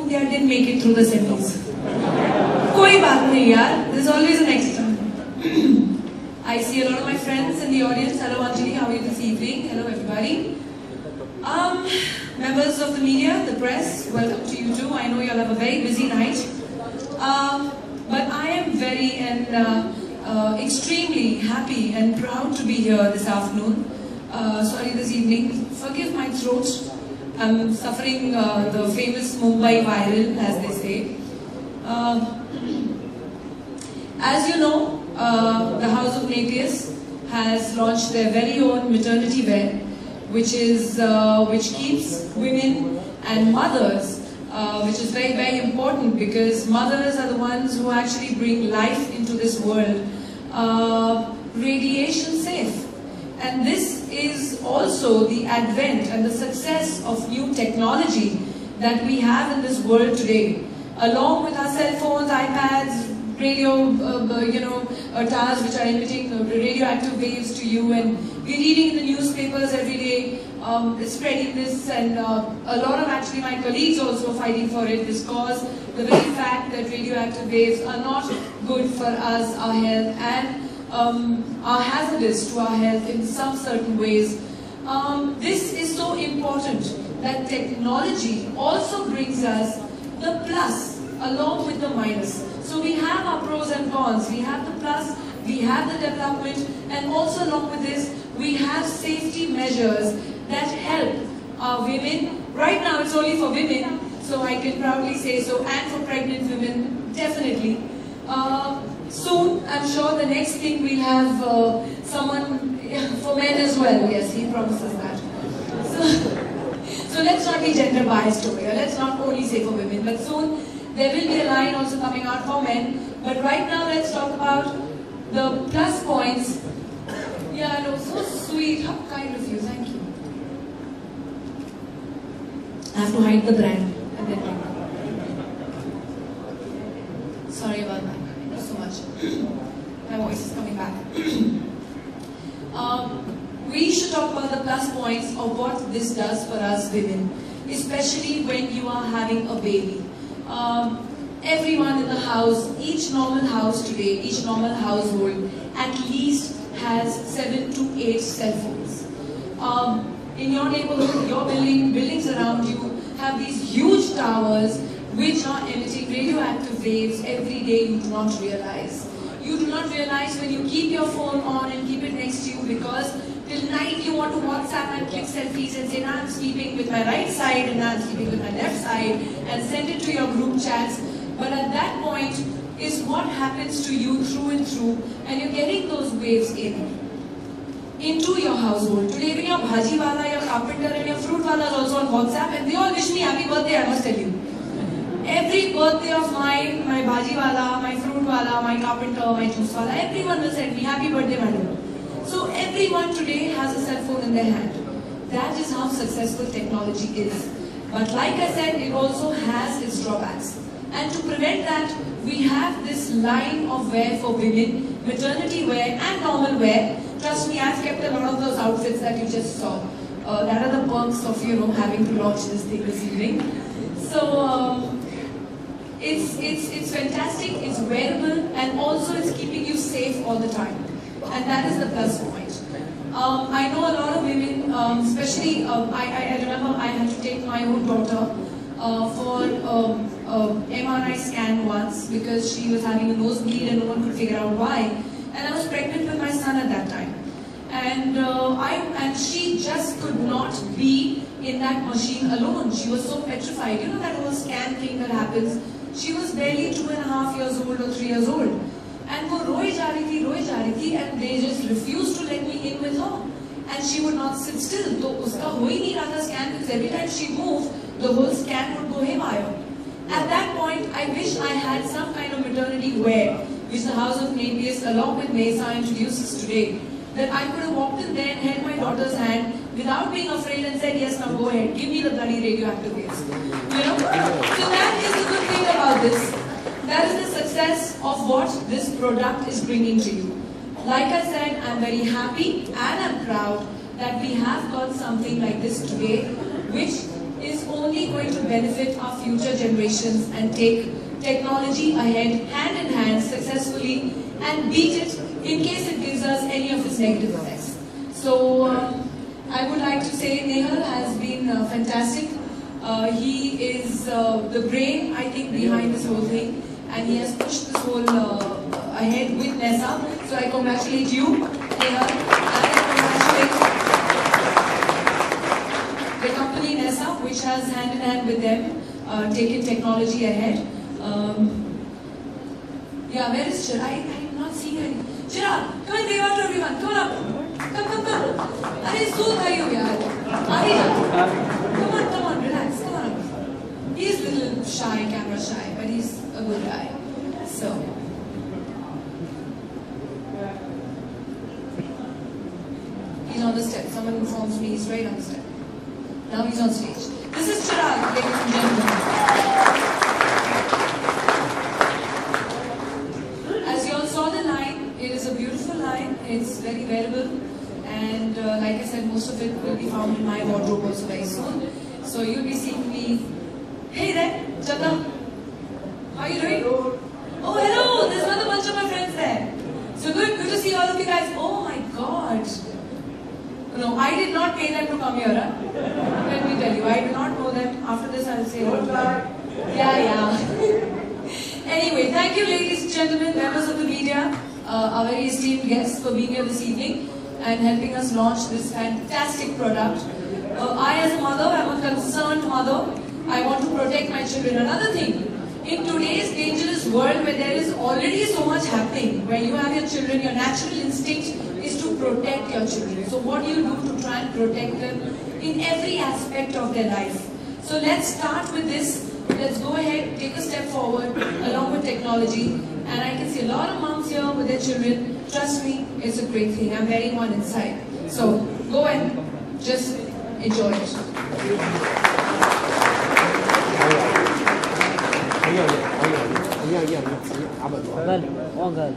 India didn't make it through the semis. Koi baat nahi yaar, there's always a next time. I see a lot of my friends in the audience. Hello Anjali, how are you this evening? Hello everybody. Members of the media, the press, welcome to you too. I know you'll have a very busy night. But I am very and extremely happy and proud to be here this afternoon. Sorry, this evening. Forgive my throat. I'm suffering the famous Mumbai viral, as they say. As you know, the House of Napier has launched their very own maternity wear, which keeps women and mothers, which is very, very important because mothers are the ones who actually bring life into this world, radiation safe. And this is also the advent and the success of new technology that we have in this world today. Along with our cell phones, iPads, radio, towers which are emitting radioactive waves to you, and we're reading in the newspapers every day, spreading this, and a lot of actually my colleagues also fighting for it, this cause, the very fact that radioactive waves are not good for us, our health, and are hazardous to our health in some certain ways. This is so important that technology also brings us the plus along with the minus. So we have our pros and cons, we have the plus, we have the development, and also along with this, we have safety measures that help our women. Right now it's only for women, so I can proudly say so, and for pregnant women, definitely. Soon, I'm sure the next thing we'll have someone for men as well. Yes, he promises that. So let's not be gender biased over here. Let's not only say for women, but soon there will be a line also coming out for men. But right now, let's talk about the plus points. Yeah, no, so sweet. How kind of you. Thank you. I have to hide the brand. Sorry about that. Thank you so much. My voice is coming back. We should talk about the plus points of what this does for us women, especially when you are having a baby. Everyone in the house, each normal house today, each normal household at least has 7 to 8 cell phones. In your neighborhood, your buildings around you have these huge towers which are emitting radioactive waves every day. You do not realize. You do not realize when you keep your phone on and keep it next to you, because till night you want to WhatsApp and click selfies and say, now I'm sleeping with my right side and now I'm sleeping with my left side, and send it to your group chats. But at that point is what happens to you through and through, and you're getting those waves into your household. Today when your bhaji wala, your carpenter and your fruit wala is also on WhatsApp, and they all wish me happy birthday, I must tell you. Every birthday of mine, my bhaji wala, my fruit wala, my carpenter, my juice wala, everyone will send me happy birthday, madam. So everyone today has a cell phone in their hand. That is how successful technology is. But like I said, it also has its drawbacks. And to prevent that, we have this line of wear for women, maternity wear and normal wear. Trust me, I've kept a lot of those outfits that you just saw. That are the perks of, having to launch this thing this evening. So, it's fantastic, it's wearable, and also it's keeping you safe all the time. And that is the plus point. I know a lot of women, especially, I remember I had to take my own daughter for MRI scan once because she was having a nosebleed and no one could figure out why. And I was pregnant with my son at that time. And she just could not be in that machine alone. She was so petrified. You know that whole scan thing that happens? She was barely 2.5 years old or 3 years old. And wo roe ja rahi thi, and they just refused to let me in with her. And she would not sit still. So uska ho hi nahi raha tha scan, because every time she moved, the whole scan would go haywire. At that point, I wish I had some kind of maternity wear, which the House of Napier, along with MESA, introduces today. That I could have walked in there and held my daughter's hand without being afraid and said, yes, now go ahead, give me the bloody radioactive waves. So that is the good thing about this. That is the success of what this product is bringing to you. Like I said, I'm very happy and I'm proud that we have got something like this today, which is only only going to benefit our future generations and take technology ahead hand in hand successfully and beat it in case it gives us any of its negative effects. So I would like to say Nehal has been fantastic. He is the brain, I think, behind this whole thing, and he has pushed this whole ahead with Nessa. So I congratulate you, Nehal, and I congratulate the company Nessa, which has hand in hand with them taken technology ahead. Yeah, where is Chirag? I'm not seeing him. Chirag, come and wave out to everyone. Come on up. Come. Arey, soon bhai ho yaar. Come on, relax. Come on up. He's a little shy, camera shy, but he's a good guy. So. He's on the step. Someone informs me he's right on the step. Now he's on stage. This is Chirag, ladies and gentlemen. As you all saw the line, it is a beautiful line. It's very wearable. And like I said, most of it will be found in my wardrobe also very soon. So you'll be seeing me. Hey there, Chandra. How are you doing? Oh, hello. There's another bunch of my friends there. So good to see all of you guys. Oh my God. No, I did not pay them to come here. Huh? Let me tell you, I do not know them. After this, I'll say hello to them. Yeah. Anyway, thank you, ladies and gentlemen, members of the media, our very esteemed guests for being here this evening and helping us launch this fantastic product. I, as a mother, am a concerned mother. I want to protect my children. Another thing, in today's dangerous world where there is already so much happening, where you have your children, your natural instinct is to protect your children. So what do you do to try and protect them in every aspect of their life? So let's start with this. Let's go ahead, take a step forward along with technology. And I can see a lot of moms here with their children. Trust me, it's a great thing. I'm wearing one inside. So go and just enjoy it. Vâng,